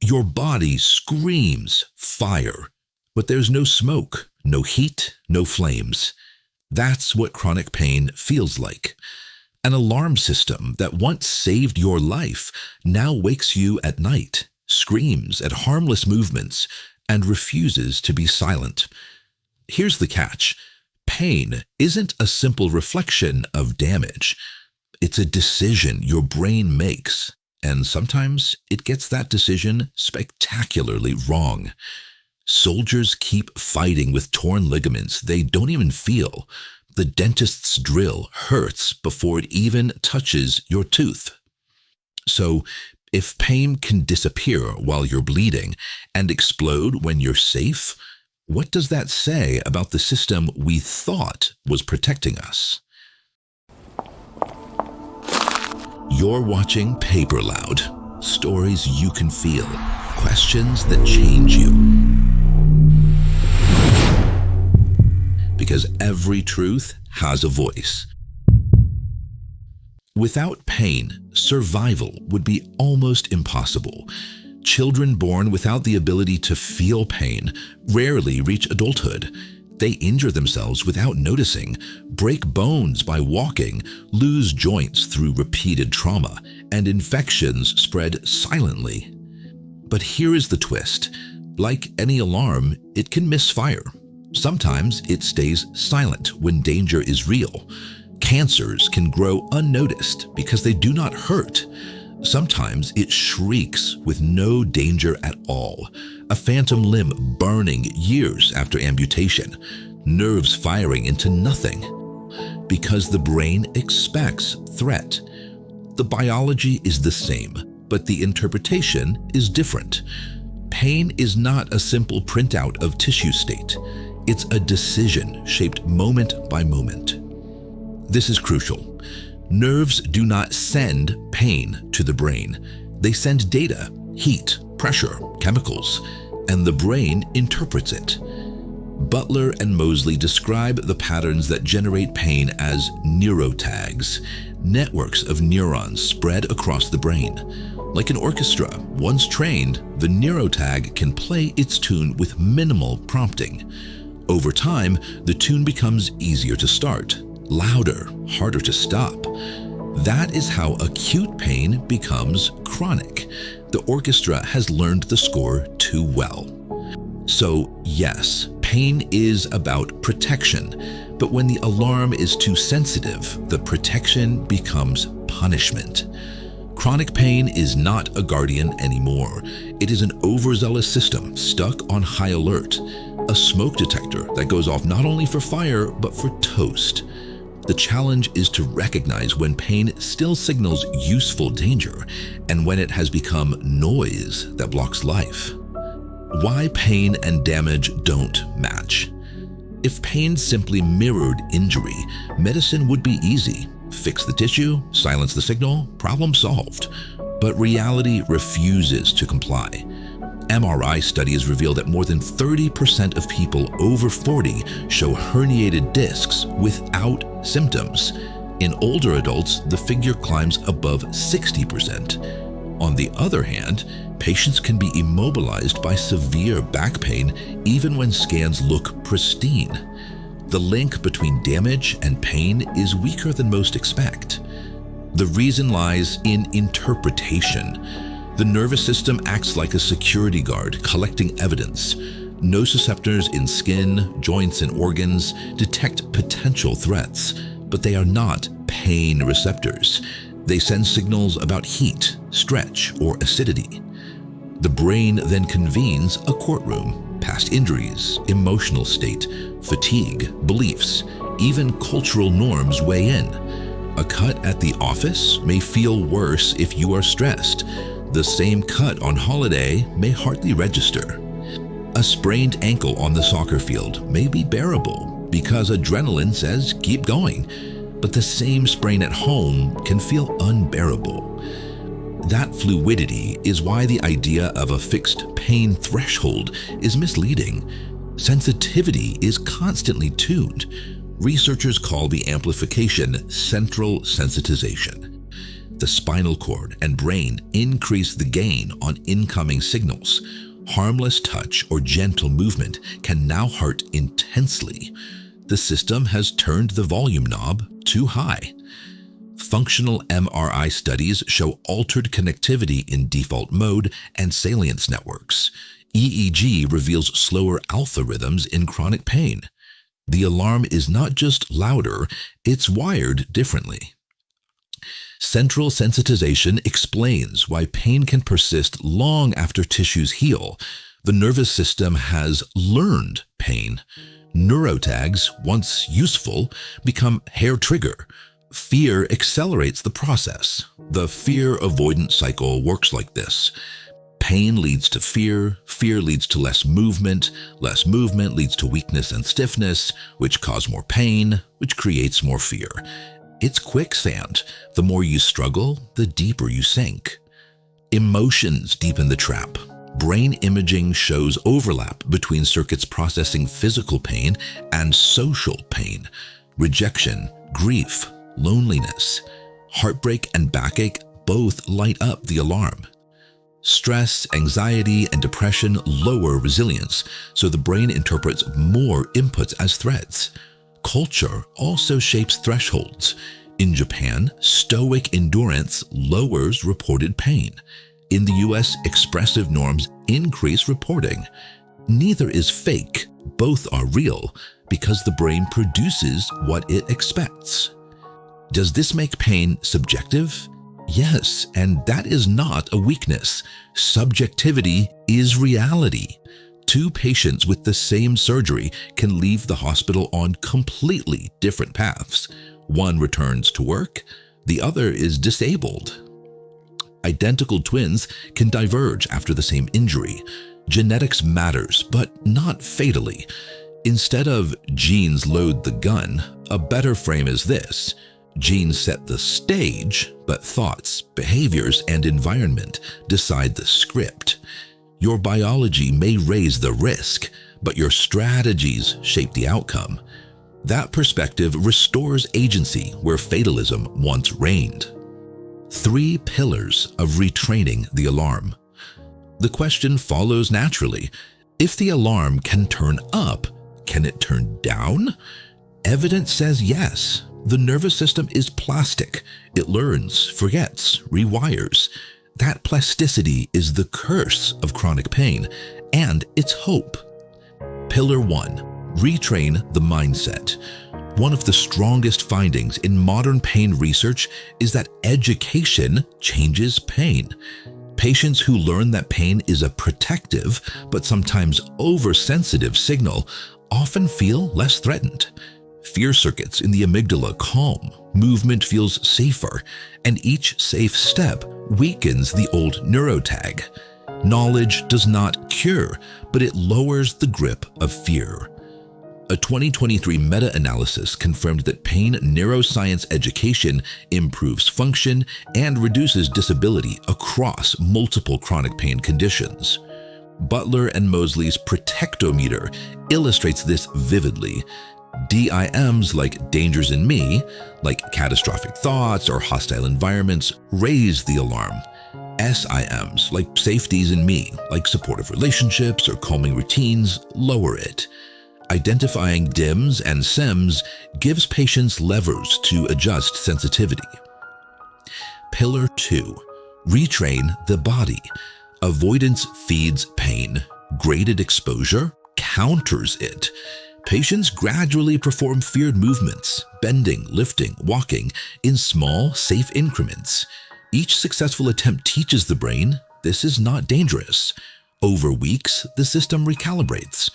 Your body screams fire, but there's no smoke, no heat, no flames. That's what chronic pain feels like. An alarm system that once saved your life now wakes you at night, screams at harmless movements, and refuses to be silent. Here's the catch. Pain isn't a simple reflection of damage. It's a decision your brain makes, and sometimes it gets that decision spectacularly wrong. Soldiers keep fighting with torn ligaments they don't even feel. The dentist's drill hurts before it even touches your tooth. So, if pain can disappear while you're bleeding and explode when you're safe, what does that say about the system we thought was protecting us? You're watching PaperLoud, stories you can feel, questions that change you. Because every truth has a voice. Without pain, survival would be almost impossible. Children born without the ability to feel pain rarely reach adulthood. They injure themselves without noticing, break bones by walking, lose joints through repeated trauma, and infections spread silently. But here is the twist. Like any alarm, it can misfire. Sometimes it stays silent when danger is real. Cancers can grow unnoticed because they do not hurt. Sometimes it shrieks with no danger at all. A phantom limb burning years after amputation. Nerves firing into nothing. Because the brain expects threat. The biology is the same, but the interpretation is different. Pain is not a simple printout of tissue state. It's a decision shaped moment by moment. This is crucial. Nerves do not send pain to the brain. They send data, heat, pressure, chemicals, and the brain interprets it. Butler and Moseley describe the patterns that generate pain as neurotags, networks of neurons spread across the brain. Like an orchestra, once trained, the neurotag can play its tune with minimal prompting. Over time, the tune becomes easier to start, louder, harder to stop. That is how acute pain becomes chronic. The orchestra has learned the score too well. So yes, pain is about protection, but when the alarm is too sensitive, the protection becomes punishment. Chronic pain is not a guardian anymore. It is an overzealous system stuck on high alert, a smoke detector that goes off not only for fire, but for toast. The challenge is to recognize when pain still signals useful danger and when it has become noise that blocks life. Why pain and damage don't match. If pain simply mirrored injury, medicine would be easy. Fix the tissue, silence the signal, problem solved. But reality refuses to comply. MRI studies reveal that more than 30% of people over 40 show herniated discs without symptoms. In older adults, the figure climbs above 60%. On the other hand, patients can be immobilized by severe back pain even when scans look pristine. The link between damage and pain is weaker than most expect. The reason lies in interpretation. The nervous system acts like a security guard, collecting evidence. Nociceptors in skin, joints, and organs detect potential threats, but they are not pain receptors. They send signals about heat, stretch, or acidity. The brain then convenes a courtroom. Past injuries, emotional state, fatigue, beliefs, even cultural norms weigh in. A cut at the office may feel worse if you are stressed. The same cut on holiday may hardly register. A sprained ankle on the soccer field may be bearable because adrenaline says keep going, but the same sprain at home can feel unbearable. That fluidity is why the idea of a fixed pain threshold is misleading. Sensitivity is constantly tuned. Researchers call the amplification central sensitization. The spinal cord and brain increase the gain on incoming signals. Harmless touch or gentle movement can now hurt intensely. The system has turned the volume knob too high. Functional MRI studies show altered connectivity in default mode and salience networks. EEG reveals slower alpha rhythms in chronic pain. The alarm is not just louder, it's wired differently. Central sensitization explains why pain can persist long after tissues heal. The nervous system has learned pain. Neurotags, once useful, become hair trigger. Fear accelerates the process. The fear avoidance cycle works like this. Pain leads to fear leads to less movement leads to weakness and stiffness, which cause more pain, which creates more fear. It's quicksand. The more you struggle, the deeper you sink. Emotions deepen the trap. Brain imaging shows overlap between circuits processing physical pain and social pain. Rejection, grief, loneliness, heartbreak, and backache both light up the alarm. Stress, anxiety, and depression lower resilience, so the brain interprets more inputs as threats. Culture also shapes thresholds. In Japan, stoic endurance lowers reported pain. In the US, expressive norms increase reporting. Neither is fake, both are real, because the brain produces what it expects. Does this make pain subjective? Yes, and that is not a weakness. Subjectivity is reality. Two patients with the same surgery can leave the hospital on completely different paths. One returns to work, the other is disabled. Identical twins can diverge after the same injury. Genetics matters, but not fatally. Instead of genes load the gun, a better frame is this. Genes set the stage, but thoughts, behaviors, and environment decide the script. Your biology may raise the risk, but your strategies shape the outcome. That perspective restores agency where fatalism once reigned. 3 pillars of retraining the alarm. The question follows naturally. If the alarm can turn up, can it turn down? Evidence says yes. The nervous system is plastic. It learns, forgets, rewires. That plasticity is the curse of chronic pain, and its hope. Pillar 1. Retrain the mindset. One of the strongest findings in modern pain research is that education changes pain. Patients who learn that pain is a protective, but sometimes oversensitive signal often feel less threatened. Fear circuits in the amygdala calm, movement feels safer, and each safe step weakens the old neurotag. Knowledge does not cure, but it lowers the grip of fear. A 2023 meta-analysis confirmed that pain neuroscience education improves function and reduces disability across multiple chronic pain conditions. Butler and Moseley's protectometer illustrates this vividly. DIMs like dangers in me, like catastrophic thoughts or hostile environments, raise the alarm. SIMs like safeties in me, like supportive relationships or calming routines, lower it. Identifying DIMs and SIMs gives patients levers to adjust sensitivity. Pillar 2. Retrain the body. Avoidance feeds pain. Graded exposure counters it. Patients gradually perform feared movements, bending, lifting, walking, in small, safe increments. Each successful attempt teaches the brain this is not dangerous. Over weeks, the system recalibrates.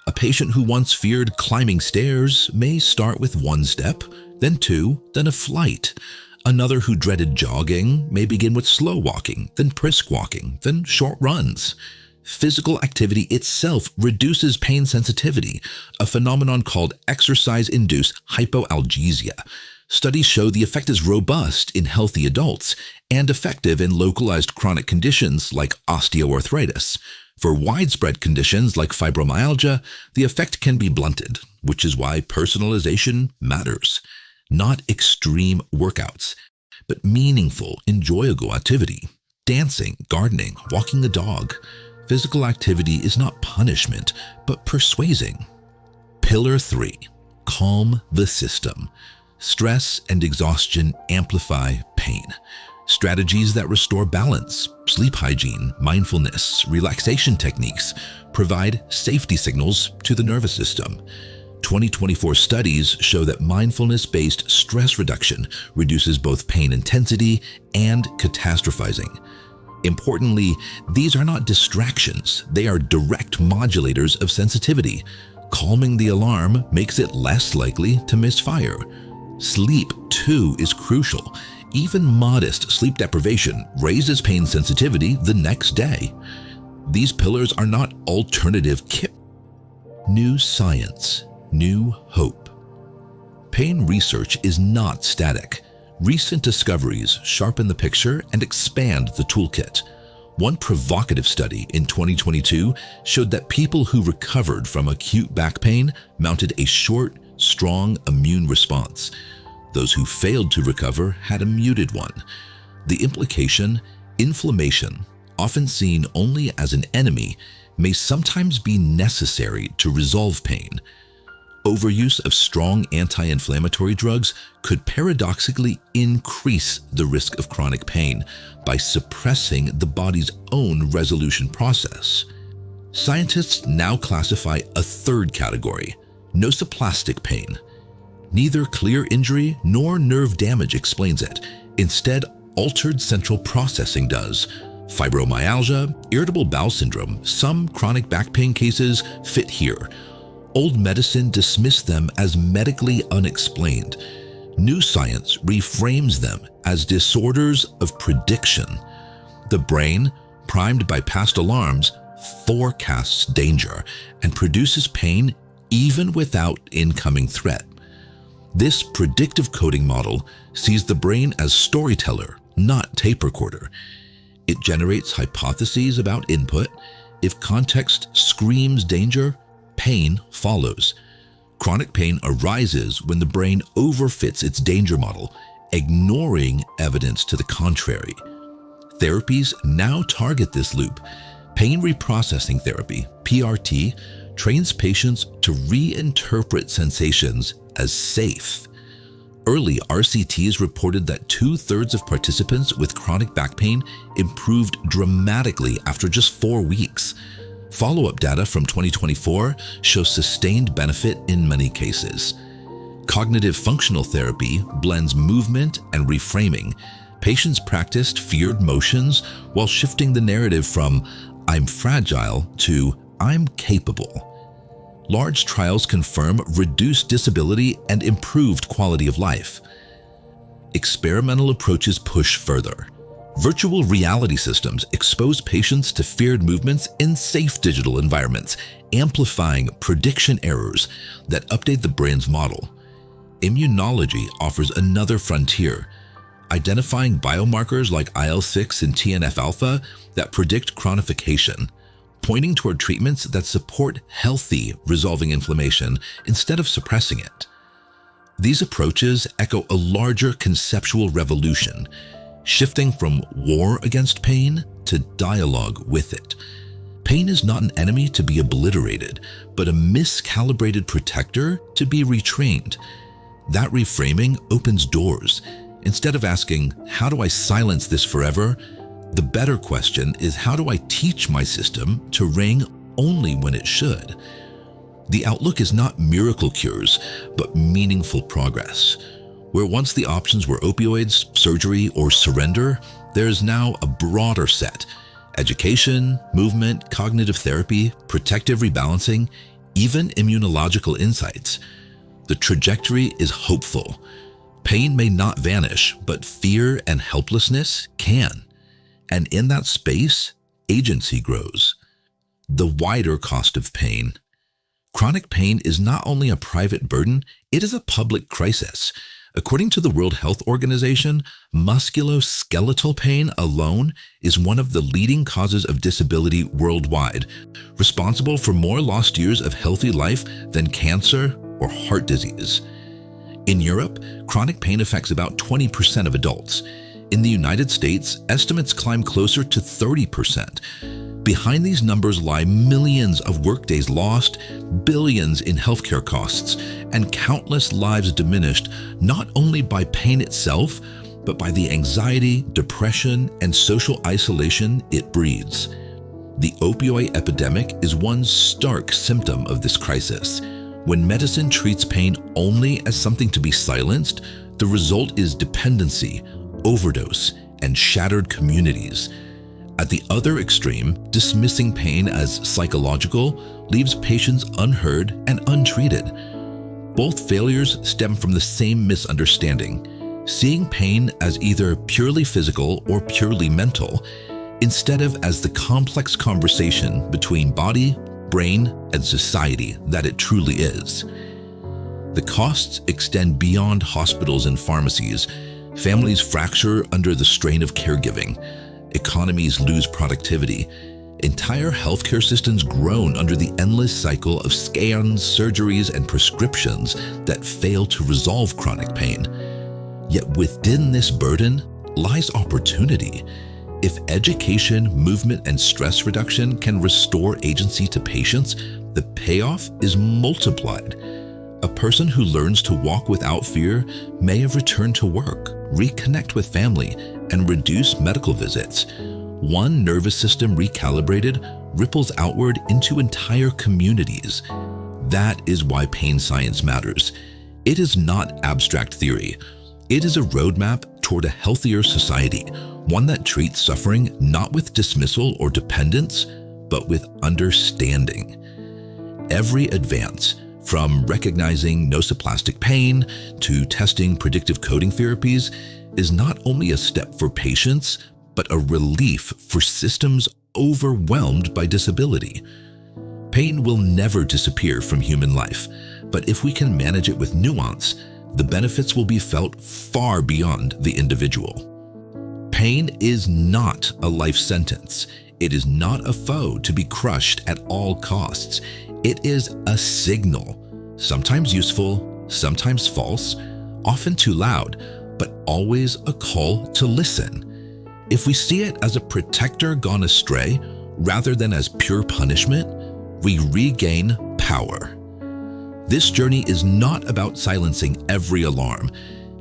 A patient who once feared climbing stairs may start with 1 step, then 2, then a flight. Another who dreaded jogging may begin with slow walking, then brisk walking, then short runs. Physical activity itself reduces pain sensitivity, a phenomenon called exercise-induced hypoalgesia. Studies show the effect is robust in healthy adults and effective in localized chronic conditions like osteoarthritis. For widespread conditions like fibromyalgia, the effect can be blunted, which is why personalization matters. Not extreme workouts, but meaningful, enjoyable activity. Dancing, gardening, walking the dog. Physical activity is not punishment, but persuading. Pillar 3. Calm the system. Stress and exhaustion amplify pain. Strategies that restore balance, sleep hygiene, mindfulness, relaxation techniques provide safety signals to the nervous system. 2024 studies show that mindfulness-based stress reduction reduces both pain intensity and catastrophizing. Importantly, these are not distractions, they are direct modulators of sensitivity. Calming the alarm makes it less likely to misfire. Sleep, too, is crucial. Even modest sleep deprivation raises pain sensitivity the next day. These pillars are not alternative kit. New science, new hope. Pain research is not static. Recent discoveries sharpen the picture and expand the toolkit. One provocative study in 2022 showed that people who recovered from acute back pain mounted a short, strong immune response. Those who failed to recover had a muted one. The implication, inflammation, often seen only as an enemy, may sometimes be necessary to resolve pain. Overuse of strong anti-inflammatory drugs could paradoxically increase the risk of chronic pain by suppressing the body's own resolution process. Scientists now classify a third category, nociplastic pain. Neither clear injury nor nerve damage explains it. Instead, altered central processing does. Fibromyalgia, irritable bowel syndrome, some chronic back pain cases fit here. Old medicine dismissed them as medically unexplained. New science reframes them as disorders of prediction. The brain, primed by past alarms, forecasts danger and produces pain even without incoming threat. This predictive coding model sees the brain as storyteller, not tape recorder. It generates hypotheses about input. If context screams danger, pain follows. Chronic pain arises when the brain overfits its danger model, ignoring evidence to the contrary. Therapies now target this loop. Pain reprocessing therapy, PRT, trains patients to reinterpret sensations as safe. Early RCTs reported that 2/3 of participants with chronic back pain improved dramatically after just 4 weeks. Follow-up data from 2024 shows sustained benefit in many cases. Cognitive functional therapy blends movement and reframing. Patients practiced feared motions while shifting the narrative from "I'm fragile" to "I'm capable." Large trials confirm reduced disability and improved quality of life. Experimental approaches push further. Virtual reality systems expose patients to feared movements in safe digital environments, amplifying prediction errors that update the brain's model. Immunology offers another frontier, identifying biomarkers like IL-6 and TNF-alpha that predict chronification, pointing toward treatments that support healthy resolving inflammation instead of suppressing it. These approaches echo a larger conceptual revolution, shifting from war against pain to dialogue with it. Pain is not an enemy to be obliterated, but a miscalibrated protector to be retrained. That reframing opens doors. Instead of asking, "How do I silence this forever?" the better question is, how do I teach my system to ring only when it should? The outlook is not miracle cures, but meaningful progress. Where once the options were opioids, surgery, or surrender, there is now a broader set. Education, movement, cognitive therapy, protective rebalancing, even immunological insights. The trajectory is hopeful. Pain may not vanish, but fear and helplessness can. And in that space, agency grows. The wider cost of pain. Chronic pain is not only a private burden, it is a public crisis. According to the World Health Organization, musculoskeletal pain alone is one of the leading causes of disability worldwide, responsible for more lost years of healthy life than cancer or heart disease. In Europe, chronic pain affects about 20% of adults. In the United States, estimates climb closer to 30%. Behind these numbers lie millions of workdays lost, billions in healthcare costs, and countless lives diminished not only by pain itself, but by the anxiety, depression, and social isolation it breeds. The opioid epidemic is one stark symptom of this crisis. When medicine treats pain only as something to be silenced, the result is dependency, overdose, and shattered communities. At the other extreme, dismissing pain as psychological leaves patients unheard and untreated. Both failures stem from the same misunderstanding, seeing pain as either purely physical or purely mental, instead of as the complex conversation between body, brain, and society that it truly is. The costs extend beyond hospitals and pharmacies. Families fracture under the strain of caregiving. Economies lose productivity. Entire healthcare systems groan under the endless cycle of scans, surgeries, and prescriptions that fail to resolve chronic pain. Yet within this burden lies opportunity. If education, movement, and stress reduction can restore agency to patients, the payoff is multiplied. A person who learns to walk without fear may have returned to work, reconnect with family, and reduce medical visits. One nervous system recalibrated ripples outward into entire communities. That is why pain science matters. It is not abstract theory. It is a roadmap toward a healthier society, one that treats suffering not with dismissal or dependence, but with understanding. Every advance, from recognizing nociplastic pain to testing predictive coding therapies, is not only a step for patients, but a relief for systems overwhelmed by disability. Pain will never disappear from human life, but if we can manage it with nuance, the benefits will be felt far beyond the individual. Pain is not a life sentence. It is not a foe to be crushed at all costs. It is a signal, sometimes useful, sometimes false, often too loud, but always a call to listen. If we see it as a protector gone astray, rather than as pure punishment, we regain power. This journey is not about silencing every alarm.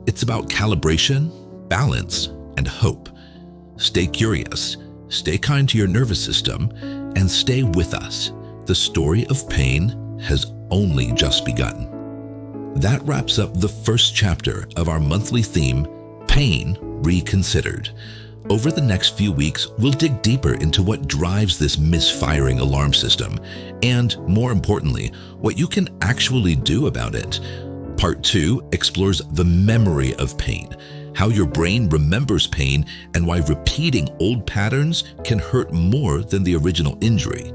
It's about calibration, balance, and hope. Stay curious, stay kind to your nervous system, and stay with us. The story of pain has only just begun. That wraps up the first chapter of our monthly theme, Pain Reconsidered. Over the next few weeks, we'll dig deeper into what drives this misfiring alarm system, and more importantly, what you can actually do about it. Part 2 explores the memory of pain, how your brain remembers pain, and why repeating old patterns can hurt more than the original injury.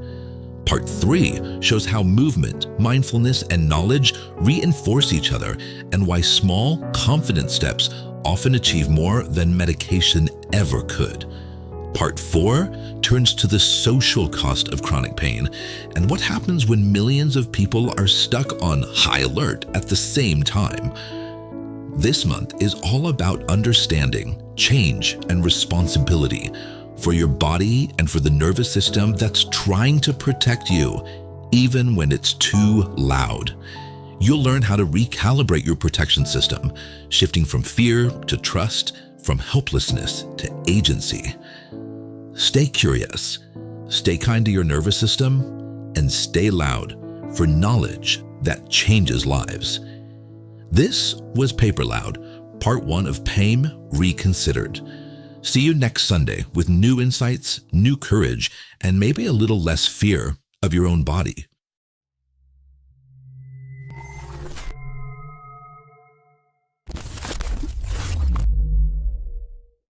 Part 3 shows how movement, mindfulness, and knowledge reinforce each other, and why small, confident steps often achieve more than medication ever could. Part 4 turns to the social cost of chronic pain and what happens when millions of people are stuck on high alert at the same time. This month is all about understanding, change, and responsibility for your body and for the nervous system that's trying to protect you, even when it's too loud. You'll learn how to recalibrate your protection system, shifting from fear to trust, from helplessness to agency. Stay curious, stay kind to your nervous system, and stay loud for knowledge that changes lives. This was PaperLoud, Part 1 of Pain Reconsidered. See you next Sunday with new insights, new courage, and maybe a little less fear of your own body.